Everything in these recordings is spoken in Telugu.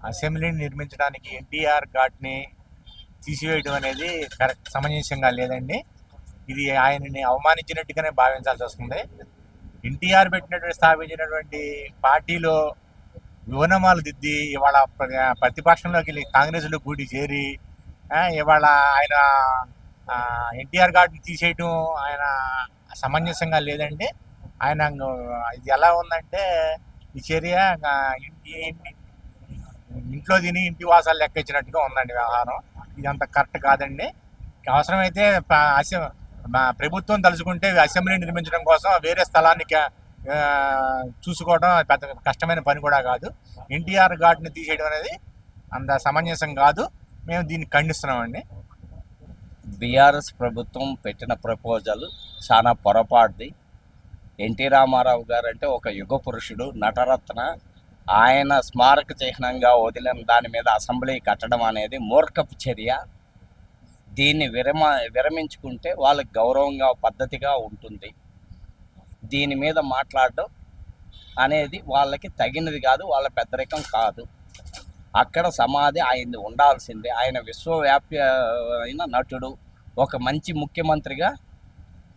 అసెంబ్లీని నిర్మించడానికి ఎన్టీఆర్ ఘాట్ని తీసివేయడం అనేది కరెక్ట్ సమంజసంగా లేదండి. ఇది ఆయనని అవమానించినట్టుగానే భావించాల్సి వస్తుంది. ఎన్టీఆర్ స్థాపించినటువంటి పార్టీలో వివనమాలు దిద్ది ఇవాళ ప్రతిపక్షంలోకి వెళ్ళి కాంగ్రెస్లో గూడి చేరి ఇవాళ ఆయన ఎన్టీఆర్ ఘాట్ని తీసేయటం ఆయన సమంజసంగా లేదండి. ఆయన ఇది ఎలా ఉందంటే ఈ చర్య ఇంట్లో తిని ఇంటి వాసాలు లెక్కించినట్టుగా ఉందండి వ్యవహారం. ఇదంతా కరెక్ట్ కాదండి. అవసరమైతే ప్రభుత్వం తలుచుకుంటే అసెంబ్లీ నిర్మించడం కోసం వేరే స్థలాన్ని చూసుకోవడం పెద్ద కష్టమైన పని కూడా కాదు. ఎన్టీఆర్ ఘాట్ని తీసేయడం అనేది అంత సమంజసం కాదు. మేము దీన్ని ఖండిస్తున్నామండి. బీఆర్ఎస్ ప్రభుత్వం పెట్టిన ప్రపోజల్ చాలా పొరపాటుది. ఎన్టీ రామారావు గారు అంటే ఒక యుగ పురుషుడు, నటరత్న. ఆయన స్మారక చిహ్నంగా వదిలిన దాని మీద అసెంబ్లీ కట్టడం అనేది మూర్ఖపు చర్య. దీన్ని విరమించుకుంటే వాళ్ళకి గౌరవంగా పద్ధతిగా ఉంటుంది. దీని మీద మాట్లాడడం అనేది వాళ్ళకి తగినది కాదు, వాళ్ళ పెద్దరికం కాదు. అక్కడ సమాధి ఆయనది ఉండాల్సిందే. ఆయన విశ్వవ్యాప్య అయిన నటుడు, ఒక మంచి ముఖ్యమంత్రిగా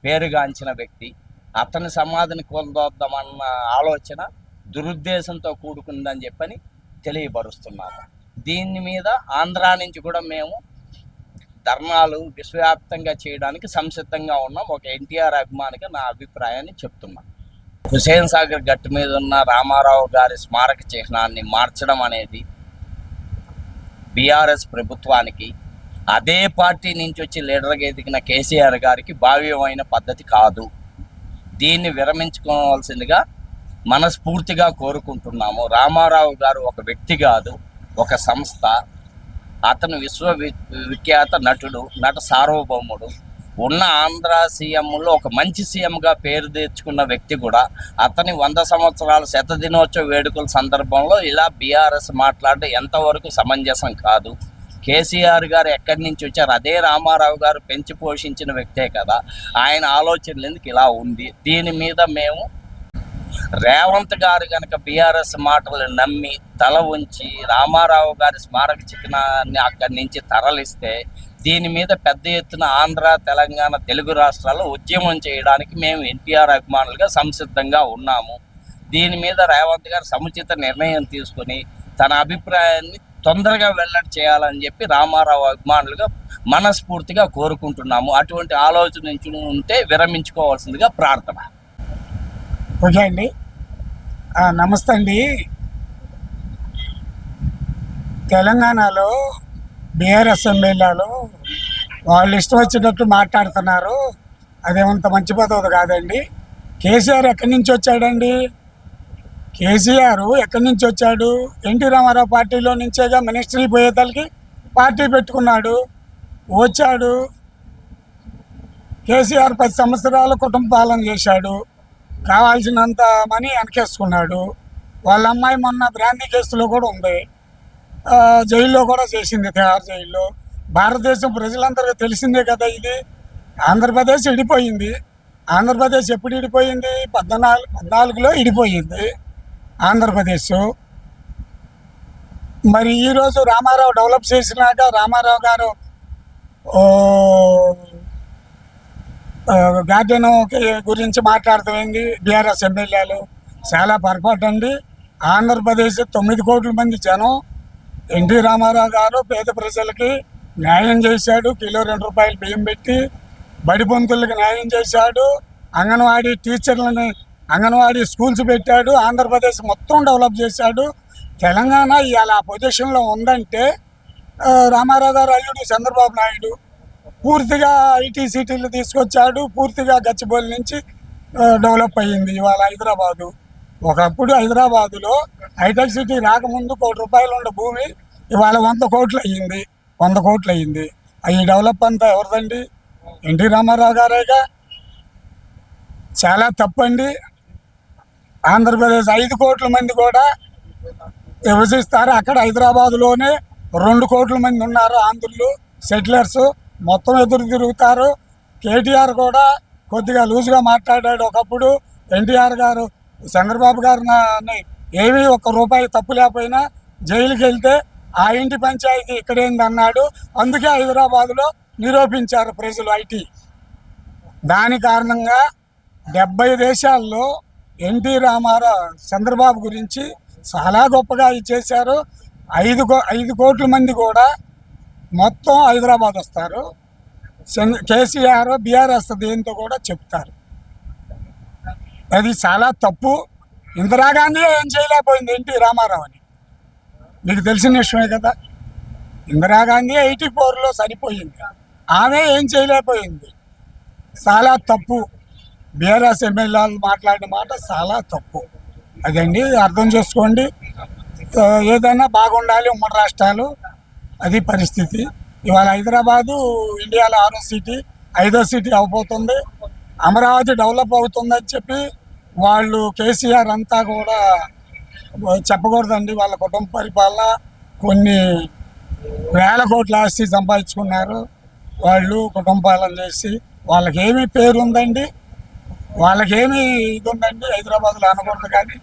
పేరుగాంచిన వ్యక్తి. అతని సమాధిని కోల్దోద్దామన్న ఆలోచన దురుద్దేశంతో కూడుకుందని చెప్పని తెలియపరుస్తున్నారు. దీని మీద ఆంధ్రా నుంచి కూడా మేము ధర్నాలు విశ్వవ్యాప్తంగా చేయడానికి సంసిద్ధంగా ఉన్నాం. ఒక ఎన్టీఆర్ అభిమానిగా నా అభిప్రాయాన్ని చెప్తున్నాను. హుసేన్ సాగర్ గట్టు మీద ఉన్న రామారావు గారి స్మారక చిహ్నాన్ని మార్చడం అనేది బీఆర్ఎస్ ప్రభుత్వానికి, అదే పార్టీ నుంచి వచ్చి లీడర్గా ఎదిగిన కేసీఆర్ గారికి భావ్యమైన పద్ధతి కాదు. దీన్ని విరమించుకోవాల్సిందిగా మనస్ఫూర్తిగా కోరుకుంటున్నాము. రామారావు గారు ఒక వ్యక్తి కాదు, ఒక సంస్థ. అతను విశ్వవిఖ్యాత నటుడు, నట సార్వభౌముడు. ఉన్న ఆంధ్ర సీఎంలో ఒక మంచి సీఎంగా పేరు తెచ్చుకున్న వ్యక్తి కూడా. అతని 100 సంవత్సరాల శతదినోత్సవ వేడుకల సందర్భంలో ఇలా బీఆర్ఎస్ మాట్లాడడం ఎంతవరకు సమంజసం కాదు. కేసీఆర్ గారు ఎక్కడి నుంచి వచ్చారు? అదే రామారావు గారు పెంచి పోషించిన వ్యక్తే కదా. ఆయన ఆలోచనలు ఎందుకు ఇలా ఉంది? దీని మీద మేము రేవంత్ గారు కనుక బీఆర్ఎస్ మాటలు నమ్మి తల ఉంచి రామారావు గారి స్మారక చిహ్నాన్ని అక్కడి నుంచి తరలిస్తే దీని మీద పెద్ద ఎత్తున ఆంధ్ర, తెలంగాణ, తెలుగు రాష్ట్రాల్లో ఉద్యమం చేయడానికి మేము ఎన్టీఆర్ అభిమానులుగా సంసిద్ధంగా ఉన్నాము. దీని మీద రేవంత్ గారు సముచిత నిర్ణయం తీసుకొని తన అభిప్రాయాన్ని తొందరగా వెల్లడి చేయాలని చెప్పి రామారావు అభిమానులుగా మనస్ఫూర్తిగా కోరుకుంటున్నాము. అటువంటి ఆలోచన నుంచి ఉంటే విరమించుకోవాల్సిందిగా ప్రార్థన. ఓకే అండి, నమస్తే అండి. తెలంగాణలో బీఆర్ఎస్ ఎమ్మెల్యేలు వాళ్ళు ఇష్టం వచ్చినట్టు మాట్లాడుతున్నారు. అదేమంత మంచి పద్ధతి కాదండి. కేసీఆర్ ఎక్కడి నుంచి వచ్చాడండి? కేసీఆర్ ఎక్కడి నుంచి వచ్చాడు? ఎన్టీ రామారావు పార్టీలో నుంచేగా మినిస్ట్రీ పోయేతలకి పార్టీ పెట్టుకున్నాడు, వచ్చాడు. కేసీఆర్ 10 సంవత్సరాలు కుటుంబ పాలన చేశాడు, కావాల్సినంత మనీ వెనకేసుకున్నాడు. వాళ్ళ అమ్మాయి మొన్న బ్రాందీ కేసులో కూడా ఉంది, జైల్లో కూడా చేసింది, తిహార్ జైల్లో. భారతదేశం ప్రజలందరికీ తెలిసిందే కదా ఇది. ఆంధ్రప్రదేశ్ ఇడిపోయింది. ఆంధ్రప్రదేశ్ ఎప్పుడు ఇడిపోయింది? 1414లో ఇడిపోయింది ఆంధ్రప్రదేశ్. మరి ఈరోజు రామారావు డెవలప్ చేసినాక రామారావు గారు గార్డెన్ గురించి మాట్లాడుతుంది బీఆర్ఎస్ ఎమ్మెల్యేలు. చాలా పొరపాటు అండి. ఆంధ్రప్రదేశ్ 9 కోట్ల మంది జనం. ఎన్టీ రామారావు గారు పేద ప్రజలకి న్యాయం చేశాడు. కిలో 2 రూపాయలు బియ్యం పెట్టి బడి పొంతులకు న్యాయం చేశాడు. అంగన్వాడీ టీచర్లని, అంగన్వాడీ స్కూల్స్ పెట్టాడు. ఆంధ్రప్రదేశ్ మొత్తం డెవలప్ చేశాడు. తెలంగాణ ఇవాళ ఆ పొజిషన్లో ఉందంటే రామారావు గారు అల్లుడు చంద్రబాబు నాయుడు పూర్తిగా ఐటీ సిటీలు తీసుకొచ్చాడు. పూర్తిగా గచ్చిబౌలి నుంచి డెవలప్ అయ్యింది ఇవాళ హైదరాబాదు. ఒకప్పుడు హైదరాబాదులో హైటెక్ సిటీ రాకముందు 1 కోటి రూపాయలు ఉన్న భూమి ఇవాళ 100 కోట్లు అయ్యింది. 100 కోట్లు అయ్యింది. ఈ డెవలప్ అంతా ఎవరిదండి? ఎన్టీ రామారావు గారేగా. చాలా తప్పండి. ఆంధ్రప్రదేశ్ 5 కోట్ల మంది కూడా నివసిస్తారు. అక్కడ హైదరాబాదులోనే 2 కోట్ల మంది ఉన్నారు ఆంధ్రులు, సెటిలర్స్. మొత్తం ఎదురు తిరుగుతారు. కేటీఆర్ కూడా కొద్దిగా లూజ్గా మాట్లాడాడు ఒకప్పుడు. ఎన్టీఆర్ గారు, చంద్రబాబు గారిని ఏమీ 1 రూపాయి తప్పు లేకపోయినా జైలుకి వెళ్తే ఆ ఇంటి పంచాయతీ ఇక్కడేంది అన్నాడు. అందుకే హైదరాబాద్లో నిరూపించారు ప్రజలు ఐటీ. దాని కారణంగా 70 దేశాల్లో ఎన్టీ రామారావు చంద్రబాబు గురించి చాలా గొప్పగా చేశారు. 5 కోట్ల మంది కూడా మొత్తం హైదరాబాద్ వస్తారు. కేసీఆర్ బీఆర్ఎస్ దేంతో కూడా చెప్తారు. అది చాలా తప్పు. ఇందిరాగాంధీ ఏం చేయలేకపోయింది ఎన్టీ రామారావు అని మీకు తెలిసిన విషయమే కదా. ఇందిరాగాంధీ 84లో చనిపోయింది, ఆమె ఏం చేయలేకపోయింది. చాలా తప్పు. బీఆర్ఎస్ ఎమ్మెల్యేలు మాట్లాడిన మాట చాలా తప్పు. అదండి అర్థం చేసుకోండి. ఏదైనా బాగుండాలి ఉమ్మడి రాష్ట్రాలు, అది పరిస్థితి. ఇవాళ హైదరాబాదు ఇండియాలో 6వ సిటీ, 5వ సిటీ అవబోతుంది. అమరావతి డెవలప్ అవుతుందని చెప్పి వాళ్ళు కేసీఆర్ అంతా కూడా చెప్పకూడదండి. వాళ్ళ కుటుంబ పరిపాలన కొన్ని వేల కోట్ల ఆస్తి సంపాదించుకున్నారు వాళ్ళు కుటుంబ పాలన చేసి. వాళ్ళకేమీ పేరు ఉందండి, వాళ్ళకేమీ ఇది ఉందండి హైదరాబాద్లో అనకూడదు. కానీ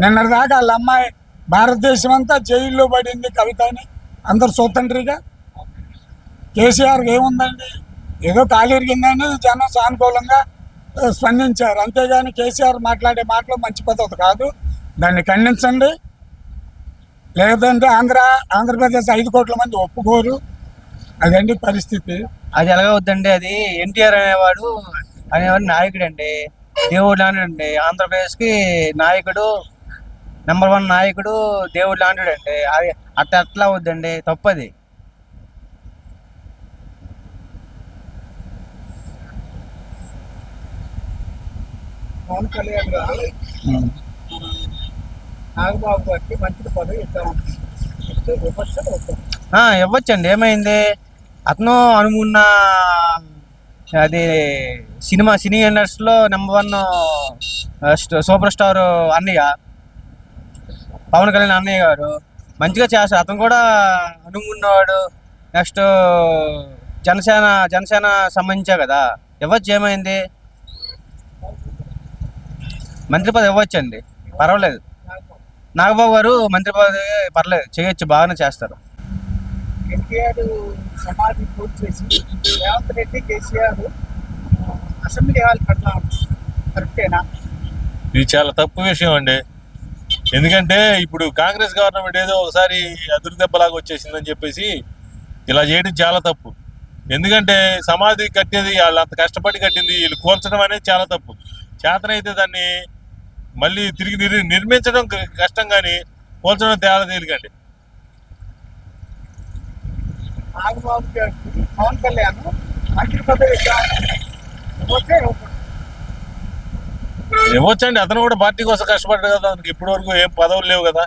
నిన్నటిదాకా వాళ్ళ అమ్మాయి భారతదేశం అంతా జైల్లో పడింది కవిత అని అందరు చూతండ్రిగా. కేసీఆర్కి ఏముందండి, ఏదో ఖాళీ ఇరిగిందని జనం సానుకూలంగా స్పందించారు. అంతేగాని కేసీఆర్ మాట్లాడే మాటలు మంచి పద్ధతి కాదు, దాన్ని ఖండించండి. లేదంటే ఆంధ్రప్రదేశ్ 5 కోట్ల మంది ఒప్పుకోరు. అదండి పరిస్థితి. అది ఎలాగవుద్దండి? అది ఎన్టీఆర్ అనేవాడు నాయకుడు అండి, దేవుడు లాంటి ఆంధ్రప్రదేశ్కి నాయకుడు, నెంబర్ 1 నాయకుడు, దేవుడు లాంటిడు అండి. అది అట్లా అవుద్దండి, తప్పది. పవన్ కళ్యాణ్ గారు నాగబాబు గారికి మంత్రి పదవి ఇవ్వచ్చండి, ఏమైంది? అతను అనుకున్న అది సినీ ఇండస్ట్రీలో నెంబర్ 1 సూపర్ స్టార్ అన్నయ్య పవన్ కళ్యాణ్ అన్నయ్య గారు మంచిగా చేస్తారు. అతను కూడా అనుకున్నవాడు. నెక్స్ట్ జనసేన సంబంధించే కదా, ఇవ్వచ్చు, ఏమైంది? మంత్రి పదవి ఇవ్వచ్చండి, పర్వాలేదు. నాగబాబు గారు మంత్రి పదవి పర్లేదు, చేయొచ్చు, బాగానే చేస్తారు. ఎన్టీఆర్ సమాధి పూర్తి చేసి రేవంత్ రెడ్డి కేసీఆర్ అసెంబ్లీ హాల్ కడతా కరెక్టేనా? ఇది చాలా తప్పు విషయం అండి. ఎందుకంటే ఇప్పుడు కాంగ్రెస్ గవర్నమెంట్ ఏదో ఒకసారి అదురు దెబ్బలాగా వచ్చేసిందని చెప్పేసి ఇలా చేయడం చాలా తప్పు. ఎందుకంటే సమాధి కట్టేది వాళ్ళు అంత కష్టపడి కట్టింది, వీళ్ళు కూల్చడం అనేది చాలా తప్పు. చేతనైతే దాన్ని మళ్ళీ తిరిగి నిర్మించడం కష్టం, కానీ కూల్చడం తేడా తేలికండి. నాగబాబు గారికి పవన్ కళ్యాణ్ మంత్రి పదవి ఇవ్వచ్చండి. అతను కూడా పార్టీ కోసం కష్టపడ్డాడు కదా, అతనికి ఇప్పటి వరకు ఏం పదవులు లేవు కదా.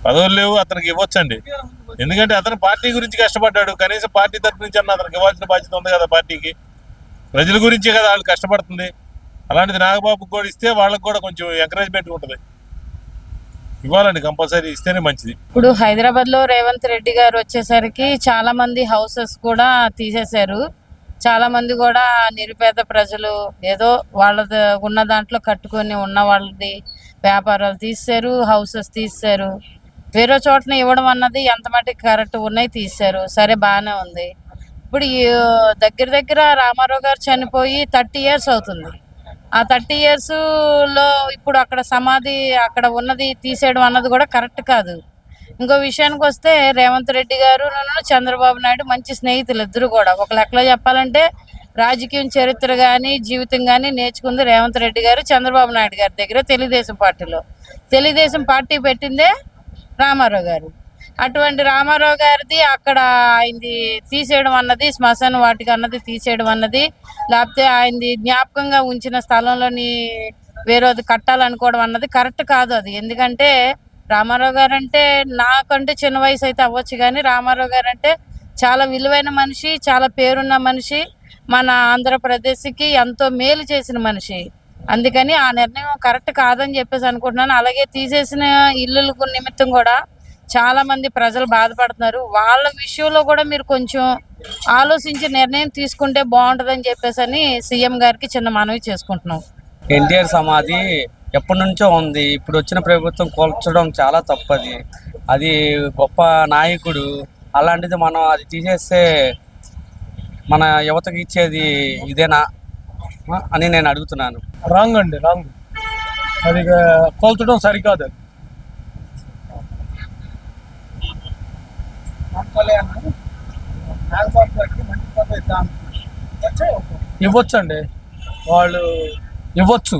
పదవులు లేవు, అతనికి ఇవ్వచ్చండి. ఎందుకంటే అతను పార్టీ గురించి కష్టపడ్డాడు, కనీసం పార్టీ తరఫు నుంచి అన్న అతనికి ఇవ్వాల్సిన బాధ్యత ఉంది కదా. పార్టీకి ప్రజల గురించే కదా వాళ్ళు కష్టపడుతుంది. అలాంటిది నాగబాబుకి కూడా ఇస్తే వాళ్ళకి కూడా కొంచెం ఎంకరేజ్మెంట్ ఉంటుంది. ఇవ్వాలండి, కంపల్సరీ ఇస్తేనే మంచిది. ఇప్పుడు హైదరాబాద్ లో రేవంత్ రెడ్డి గారు వచ్చేసరికి చాలా మంది హౌసెస్ కూడా తీసేశారు. చాలా మంది కూడా నిరుపేద ప్రజలు ఏదో వాళ్ళది ఉన్న దాంట్లో కట్టుకొని ఉన్న వాళ్ళది వ్యాపారాలు తీశారు, హౌసెస్ తీశారు. వేరే చోటన ఇవ్వడం అన్నది ఎంత మటుకు కరెక్ట్ ఉన్నాయి తీశారు, సరే బాగానే ఉంది. ఇప్పుడు దగ్గర రామారావు గారు చనిపోయి 30 years అవుతుంది. ఆ 30 years లో ఇప్పుడు అక్కడ సమాధి అక్కడ ఉన్నది తీసేయడం అన్నది కూడా కరెక్ట్ కాదు. ఇంకో విషయానికి వస్తే రేవంత్ రెడ్డి గారు చంద్రబాబు నాయుడు మంచి స్నేహితులు ఇద్దరు కూడా. ఒక లెక్కలో చెప్పాలంటే రాజకీయం చరిత్ర కానీ జీవితం కానీ నేర్చుకుంది రేవంత్ రెడ్డి గారు చంద్రబాబు నాయుడు గారి దగ్గర. తెలుగుదేశం పార్టీ పెట్టిందే రామారావు గారు. అటువంటి రామారావు గారిది అక్కడ ఆయనది తీసేయడం అన్నది, శ్మశాన వాటిక అన్నది తీసేయడం అన్నది, లేకపోతే ఆయనది జ్ఞాపకంగా ఉంచిన స్థలంలోని వేరేది కట్టాలనుకోవడం అన్నది కరెక్ట్ కాదు అది. ఎందుకంటే రామారావు గారు అంటే నాకంటే చిన్న వయసు అయితే అవ్వచ్చు, కానీ రామారావు గారు అంటే చాలా విలువైన మనిషి, చాలా పేరున్న మనిషి, మన ఆంధ్రప్రదేశ్కి ఎంతో మేలు చేసిన మనిషి. అందుకని ఆ నిర్ణయం కరెక్ట్ కాదని చెప్పేసి అనుకుంటున్నాను. అలాగే తీసేసిన ఇల్లులకు నిమిత్తం కూడా చాలా మంది ప్రజలు బాధపడుతున్నారు. వాళ్ళ విషయంలో కూడా మీరు కొంచెం ఆలోచించి నిర్ణయం తీసుకుంటే బాగుంటుందని చెప్పేసి అని సీఎం గారికి చిన్న మనవి చేసుకుంటున్నాం. ఎన్టీఆర్ సమాధి ఎప్పటి నుంచో ఉంది. ఇప్పుడు వచ్చిన ప్రభుత్వం కూల్చడం చాలా తప్పది. అది గొప్ప నాయకుడు. అలాంటిది మనం అది తీసేస్తే మన యువతకి ఇచ్చేది ఇదేనా అని నేను అడుగుతున్నాను. రాంగ్ అండి, రాంగ్. అది కోల్చడం సరికాదు. అది పవన్ కళ్యాణ్ నాగబాబు గారికి మంచి పదవి ఇద్దాం ఇవ్వచ్చండి, వాళ్ళు ఇవ్వచ్చు.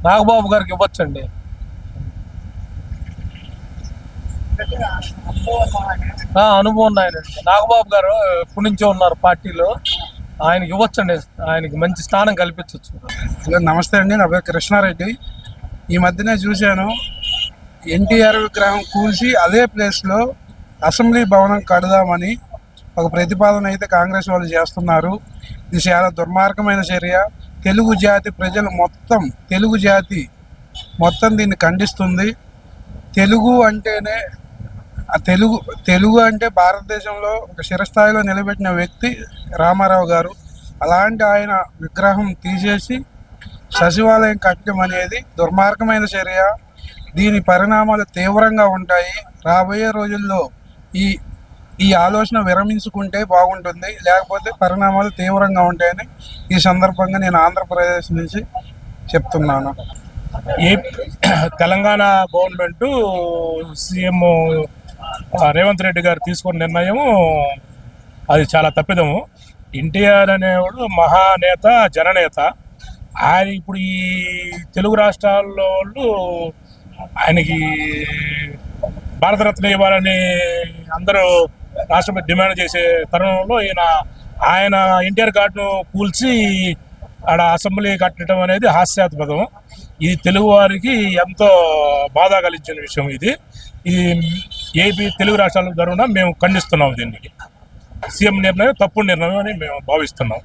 నాగబాబు గారికి ఇవ్వచ్చండి. అనుభవం ఉన్నాయనండి. నాగబాబు గారు ఎప్పటి నుంచో ఉన్నారు పార్టీలో, ఆయనకి ఇవ్వచ్చండి. ఆయనకి మంచి స్థానం కల్పించవచ్చు. హలో, నమస్తే అండి. నా పేరు కృష్ణారెడ్డి. ఈ మధ్యనే చూశాను, ఎన్టీఆర్ విగ్రహం కూల్చి అదే ప్లేస్లో అసెంబ్లీ భవనం కడదామని ఒక ప్రతిపాదన అయితే కాంగ్రెస్ వాళ్ళు చేస్తున్నారు. ఇది చాలా దుర్మార్గమైన చర్య. తెలుగు జాతి ప్రజలు మొత్తం, తెలుగు జాతి మొత్తం దీన్ని ఖండిస్తుంది. తెలుగు అంటేనే తెలుగు అంటే భారతదేశంలో ఒక చిరస్థాయిలో నిలబెట్టిన వ్యక్తి రామారావు గారు. అలాంటి ఆయన విగ్రహం తీసేసి సచివాలయం కట్టడం అనేది దుర్మార్గమైన చర్య. దీని పరిణామాలు తీవ్రంగా ఉంటాయి. రాబోయే రోజుల్లో ఈ ఆలోచన విరమించుకుంటే బాగుంటుంది, లేకపోతే పరిణామాలు తీవ్రంగా ఉంటాయని ఈ సందర్భంగా నేను ఆంధ్రప్రదేశ్ నుంచి చెప్తున్నాను. తెలంగాణ గవర్నమెంట్ సీఎం రేవంత్ రెడ్డి గారు తీసుకున్న నిర్ణయం అది చాలా తప్పిదము. ఎన్టీఆర్ అనేవాడు మహానేత, జననేత. ఆయన ఇప్పుడు ఈ తెలుగు రాష్ట్రాల్లో వాళ్ళు ఆయనకి భారతరత్న ఇవ్వాలని అందరూ రాష్ట్రపతి డిమాండ్ చేసే తరుణంలో ఆయన ఎన్టీఆర్ గార్డును కూల్చి ఆడ అసెంబ్లీ కట్టడం అనేది హాస్యాస్పదం. ఇది తెలుగు వారికి ఎంతో బాధ కలిగించిన విషయం. ఇది ఏపీ తెలుగు రాష్ట్రాల తరఫున మేము ఖండిస్తున్నాం. దీనికి సీఎం నిర్ణయం తప్పుడు నిర్ణయం అని మేము భావిస్తున్నాం.